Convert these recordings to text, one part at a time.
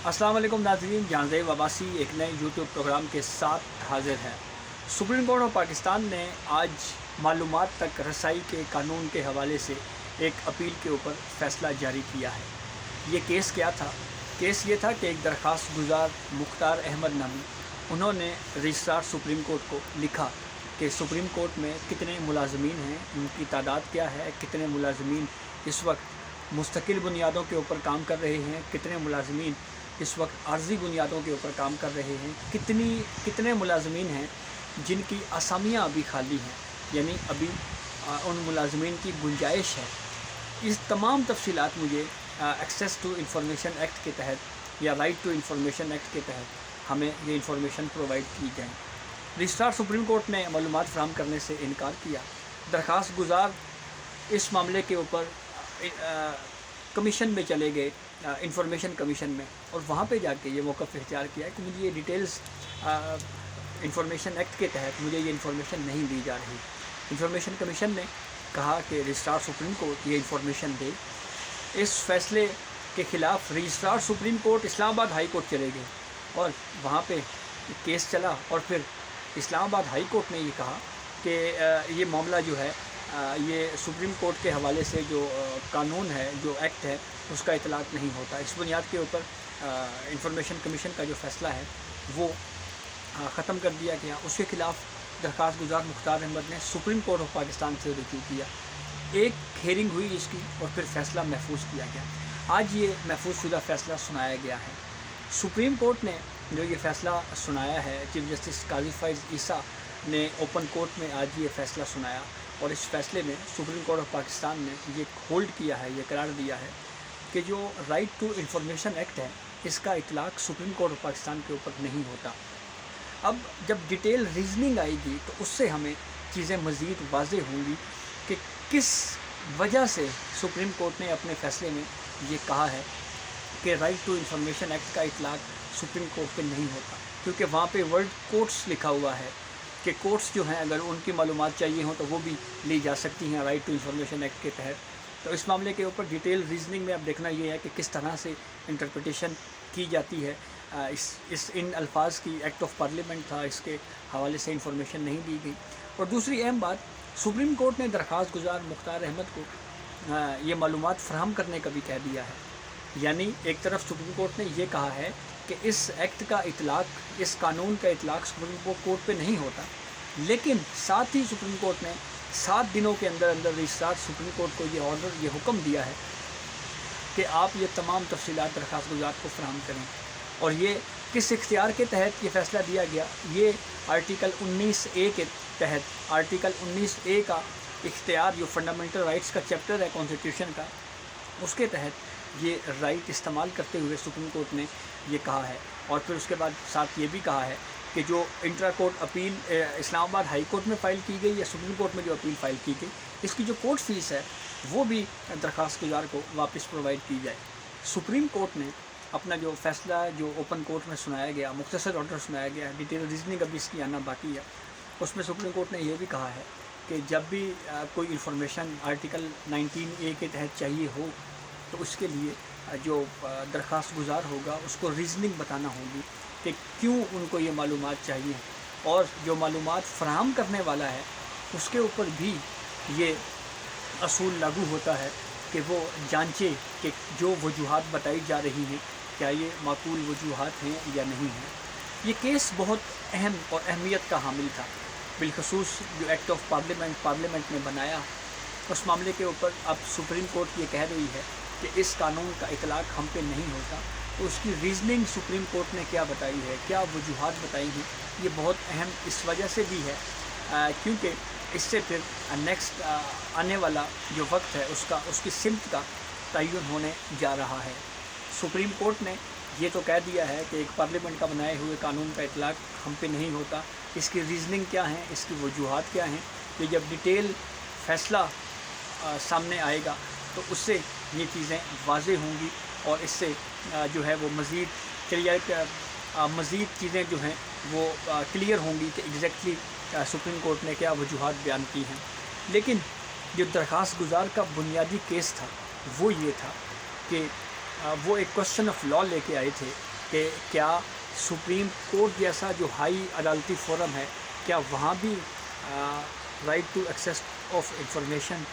अस्सलाम वालेकुम नाज़रीन, जानज़ेब अब्बासी एक नए यूट्यूब प्रोग्राम के साथ हाज़िर है। सुप्रीम कोर्ट ऑफ पाकिस्तान ने आज मालूमात तक रसाई के कानून के हवाले से एक अपील के ऊपर फ़ैसला जारी किया है। ये केस क्या था? केस ये था कि एक दरख्वास्त गुजार मुख्तार अहमद नामी, उन्होंने रजिस्ट्रार सुप्रीम कोर्ट को लिखा कि सुप्रीम कोर्ट में कितने मुलाज़मीन हैं, उनकी तादाद क्या है, कितने मुलाज़मीन इस वक्त मुस्तकिल बुनियादों के ऊपर काम कर रहे हैं, कितने मुलाज़मीन इस वक्त आर्जी बुनियादों के ऊपर काम कर रहे हैं, कितने मुलाज़मीन हैं जिनकी असामियाँ अभी खाली हैं, यानी अभी उन मुलाज़मीन की गुंजाइश है। इस तमाम तफसीलात मुझे एक्सेस टू इंफॉर्मेशन एक्ट के तहत या राइट टू इंफॉर्मेशन एक्ट के तहत हमें ये इंफॉर्मेशन प्रोवाइड की जाए। रजिस्ट्रार सुप्रीम कोर्ट ने मालूमात फराहम करने से इनकार किया। दरख्वास्त गुजार इस मामले के ऊपर कमीशन में चले गए, इंफॉर्मेशन कमीशन में, और वहाँ पे जाके ये मौक़िफ़ इख्तियार किया है कि मुझे ये डिटेल्स इंफॉर्मेशन एक्ट के तहत मुझे ये इंफॉर्मेशन नहीं दी जा रही। इंफॉर्मेशन कमीशन ने कहा कि रजिस्ट्रार सुप्रीम कोर्ट ये इंफॉर्मेशन दे। इस फ़ैसले के ख़िलाफ़ registrar supreme court Islamabad high court चले गए और वहाँ पे केस चला, और फिर इस्लामाबाद हाई कोर्ट ने ये कहा कि ये मामला जो है ये सुप्रीम कोर्ट के हवाले से जो कानून है, जो एक्ट है, उसका इतलाक़ नहीं होता। इस बुनियाद के ऊपर इंफॉर्मेशन कमीशन का जो फ़ैसला है वो ख़त्म कर दिया गया। उसके ख़िलाफ़ दरख्वास्त गुजार मुख्तार अहमद ने सुप्रीम कोर्ट ऑफ पाकिस्तान से रुजू किया। एक हेयरिंग हुई इसकी और फिर फ़ैसला महफूज किया गया। आज ये महफूज शुदा फ़ैसला सुनाया गया है। सुप्रीम कोर्ट ने जो ये फ़ैसला सुनाया है, चीफ जस्टिस काजी फ़ैज़ ईसा ने ओपन कोर्ट में आज ये फ़ैसला सुनाया, और इस फ़ैसले में सुप्रीम कोर्ट ऑफ पाकिस्तान ने ये होल्ड किया है, ये करार दिया है कि जो राइट टू इंफॉर्मेशन एक्ट है, इसका इतलाक़ सुप्रीम कोर्ट ऑफ पाकिस्तान के ऊपर नहीं होता। अब जब डिटेल रीज़निंग आएगी तो उससे हमें चीज़ें मज़ीद वाज़ेह होंगी कि किस वजह से सुप्रीम कोर्ट ने अपने फ़ैसले में ये कहा है कि राइट टू इंफॉर्मेशन एक्ट का इतलाक़ सुप्रीम कोर्ट पे नहीं होता, क्योंकि वहाँ पे वर्ल्ड कोर्ट्स लिखा हुआ है कि कोर्ट्स जो हैं अगर उनकी मालूमात चाहिए हो तो वो भी ली जा सकती हैं राइट टू इंफॉर्मेशन एक्ट के तहत। तो इस मामले के ऊपर डिटेल रीज़निंग में अब देखना ये है कि किस तरह से इंटरप्रिटेशन की जाती है। इन अल्फाज की एक्ट ऑफ पार्लियामेंट था, इसके हवाले से इंफॉर्मेशन नहीं दी गई। और दूसरी अहम बात, सुप्रीम कोर्ट ने दरख्वास्त गुजार मुख्तार अहमद को ये मालूमात फ़राहम करने का भी कह दिया है। यानी एक तरफ सुप्रीम कोर्ट ने ये कहा है कि इस एक्ट का इतलाक़, इस कानून का इतलाक़ सुप्रीम कोर्ट पे नहीं होता, लेकिन साथ ही सुप्रीम कोर्ट ने 7 दिनों के अंदर अंदर रजिस्ट्रार सुप्रीम कोर्ट को ये ऑर्डर, ये हुक्म दिया है कि आप ये तमाम तफसीलात दरख्वास्त गुजार को फराहम करें। और ये किस इख्तियार के तहत ये फ़ैसला दिया गया? ये आर्टिकल 19A के तहत, आर्टिकल 19A का इख्तियार जो फंडामेंटल राइट्स का चैप्टर है कॉन्स्टिट्यूशन का, उसके तहत ये राइट इस्तेमाल करते हुए सुप्रीम कोर्ट ने ये कहा है। और फिर उसके बाद साथ ये भी कहा है कि जो intra court appeal Islamabad high court में फ़ाइल की गई या सुप्रीम कोर्ट में जो अपील फ़ाइल की गई, इसकी जो कोर्ट फ़ीस है वो भी दरख्वास्त गुजार को वापस प्रोवाइड की जाए। सुप्रीम कोर्ट ने अपना जो फ़ैसला जो ओपन कोर्ट में सुनाया गया, मुख्तसर ऑर्डर सुनाया गया, डिटेल रीजनिंग अभी इसकी आना बाकी है, उसमें सुप्रीम कोर्ट ने यह भी कहा है कि जब भी कोई इंफॉर्मेशन आर्टिकल 19A के तहत चाहिए हो तो उसके लिए जो दरख्वास्त गुजार होगा उसको रीज़निंग बताना होगी कि क्यों उनको ये मालूमात चाहिए, और जो मालूमात फ़राहम करने वाला है उसके ऊपर भी ये असूल लागू होता है कि वो जांचे कि जो वजूहात बताई जा रही हैं क्या ये माकूल वजूहात हैं या नहीं हैं। ये केस बहुत अहम और अहमियत का हामिल था, बिलखसूस जो एक्ट ऑफ पार्लियामेंट ने बनाया, उस मामले के ऊपर अब सुप्रीम कोर्ट ये कह रही है कि इस कानून का इतलाक़ हम पे नहीं होता। तो उसकी रीज़निंग सुप्रीम कोर्ट ने क्या बताई है, क्या वजूहात बताई हैं, ये बहुत अहम इस वजह से भी है क्योंकि इससे फिर नेक्स्ट आने वाला जो वक्त है उसकी सिमत का तयन होने जा रहा है। सुप्रीम कोर्ट ने ये तो कह दिया है कि एक पार्लियामेंट का बनाए हुए कानून का इतलाक़ हम पे नहीं होता, इसकी रीज़निंग क्या है, इसकी वजूहात क्या हैं, कि जब डिटेल फ़ैसला सामने आएगा तो उससे ये चीज़ें वाज़ेह होंगी और इससे जो है वो मज़ीद चीज़ें जो हैं वो क्लियर होंगी कि एग्जैक्टली सुप्रीम कोर्ट ने क्या वजूहात बयान की हैं। लेकिन जो दरख्वास्त गुजार का बुनियादी केस था वो ये था कि وہ ایک کوشچن آف لا لے کے آئے تھے کہ کیا سپریم کورٹ جیسا جو ہائی عدالتی فورم ہے، کیا وہاں بھی right to access of information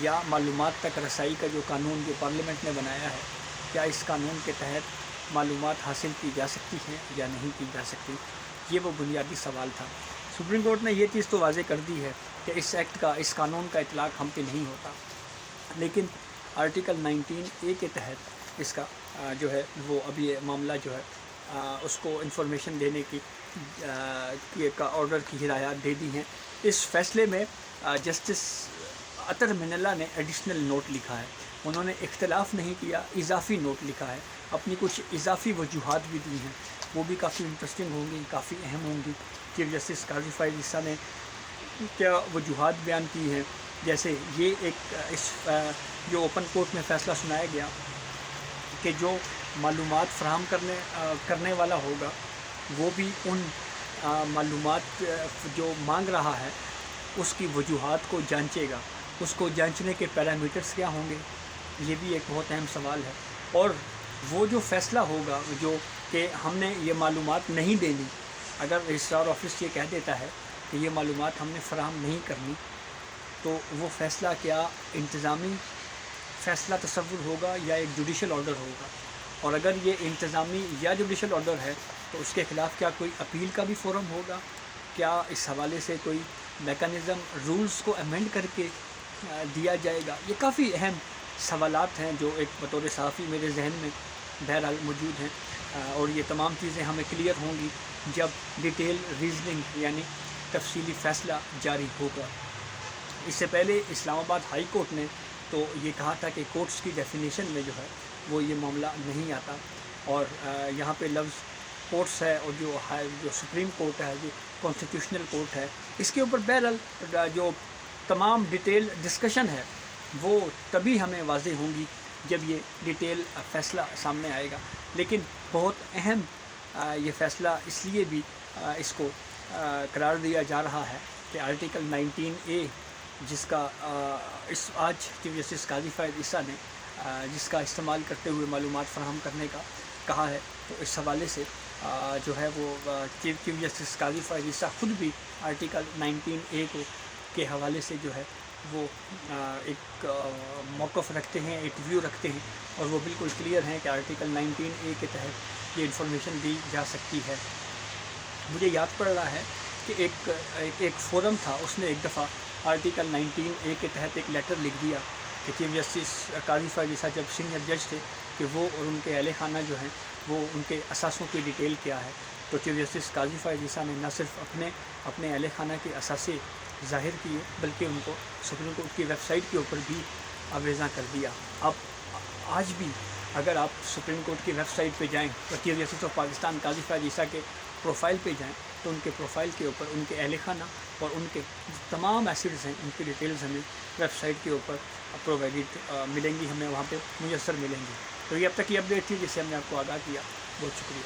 یا معلومات تک رسائی کا جو قانون جو پارلیمنٹ نے بنایا ہے، کیا اس قانون کے تحت معلومات حاصل کی جا سکتی ہیں یا نہیں کی جا سکتی؟ یہ وہ بنیادی سوال تھا۔ سپریم کورٹ نے یہ چیز تو واضح کر دی ہے کہ اس ایکٹ کا، اس قانون کا اطلاق ہم پہ نہیں ہوتا، لیکن آرٹیکل 19A کے تحت اس کا جو ہے وہ ابھی یہ معاملہ جو ہے اس کو انفارمیشن دینے کی کا آرڈر کی ہدایات دے دی ہیں۔ اس فیصلے میں جسٹس عطر من اللہ نے ایڈیشنل نوٹ لکھا ہے، انہوں نے اختلاف نہیں کیا، اضافی نوٹ لکھا ہے، اپنی کچھ اضافی وجوہات بھی دی ہیں، وہ بھی کافی انٹرسٹنگ ہوں گی، کافی اہم ہوں گی۔ چیف جسٹس قاضی فائز عیسیٰ نے کیا وجوہات بیان کی ہیں، جیسے یہ ایک اس جو اوپن کورٹ میں فیصلہ سنایا گیا کہ جو معلومات فراہم کرنے والا ہوگا وہ بھی ان معلومات جو مانگ رہا ہے اس کی وجوہات کو جانچے گا، اس کو جانچنے کے پیرامیٹرز کیا ہوں گے، یہ بھی ایک بہت اہم سوال ہے۔ اور وہ جو فیصلہ ہوگا جو کہ ہم نے یہ معلومات نہیں دینی، اگر رجسٹرار آفس یہ کہہ دیتا ہے کہ یہ معلومات ہم نے فراہم نہیں کرنی، تو وہ فیصلہ کیا انتظامی فیصلہ تصور ہوگا یا ایک جوڈیشل آرڈر ہوگا؟ اور اگر یہ انتظامی یا جوڈیشل آرڈر ہے تو اس کے خلاف کیا کوئی اپیل کا بھی فورم ہوگا؟ کیا اس حوالے سے کوئی میکانزم رولز کو امینڈ کر کے دیا جائے گا؟ یہ کافی اہم سوالات ہیں جو ایک بطور صحافی میرے ذہن میں بہرحال موجود ہیں، اور یہ تمام چیزیں ہمیں کلیئر ہوں گی جب ڈیٹیل ریزننگ یعنی تفصیلی فیصلہ جاری ہوگا۔ اس سے پہلے اسلام آباد ہائی کورٹ نے تو یہ کہا تھا کہ کورٹس کی ڈیفینیشن میں جو ہے وہ یہ معاملہ نہیں آتا، اور یہاں پہ لفظ کورٹس ہے، اور جو سپریم کورٹ ہے، جو کانسٹیٹیوشنل کورٹ ہے، اس کے اوپر بہرحال جو تمام ڈیٹیل ڈسکشن ہے وہ تبھی ہمیں واضح ہوں گی جب یہ ڈیٹیل فیصلہ سامنے آئے گا۔ لیکن بہت اہم یہ فیصلہ اس لیے بھی اس کو قرار دیا جا رہا ہے کہ آرٹیکل 19A جس کا آج چیف جسٹس قاضی فائز عیسیٰ نے جس کا استعمال کرتے ہوئے معلومات فراہم کرنے کا کہا ہے، تو اس حوالے سے جو ہے وہ چیف جسٹس قاضی فائز عیسیٰ خود بھی آرٹیکل 19A کے حوالے سے جو ہے وہ ایک موقف رکھتے ہیں، ایک ویو رکھتے ہیں، اور وہ بالکل کلیئر ہیں کہ آرٹیکل 19A کے تحت یہ انفارمیشن دی جا سکتی ہے۔ مجھے یاد پڑ رہا ہے کہ ایک فورم تھا، اس نے ایک دفعہ آرٹیکل 19A کے تحت ایک لیٹر لکھ دیا کہ چیف جسٹس قاضی فائز عیسیٰ جب سینئر جج تھے کہ وہ اور ان کے اہل خانہ جو ہیں وہ ان کے اثاثوں کی ڈیٹیل کیا ہے، تو چیف جسٹس قاضی فائز عیسیٰ نے نہ صرف اپنے اہل خانہ کے اثاثے ظاہر کیے بلکہ ان کو سپریم کورٹ کی ویب سائٹ کے اوپر بھی آویزاں کر دیا۔ اب آج بھی اگر آپ سپریم کورٹ کی ویب سائٹ پہ جائیں تو چیف جسٹس آف پاکستان قاضی فائز عیسیٰ کے پروفائل پہ جائیں تو ان کے پروفائل کے اوپر ان کے اہل خانہ اور ان کے تمام ایسیڈز ہیں، ان کی ڈیٹیلز ہمیں ویب سائٹ کے اوپر پرووائڈ ملیں گی، ہمیں وہاں پہ میسر ملیں گی۔ تو یہ اب تک کی اپڈیٹ تھی جسے ہم نے آپ کو آگاہ کیا۔ بہت شکریہ۔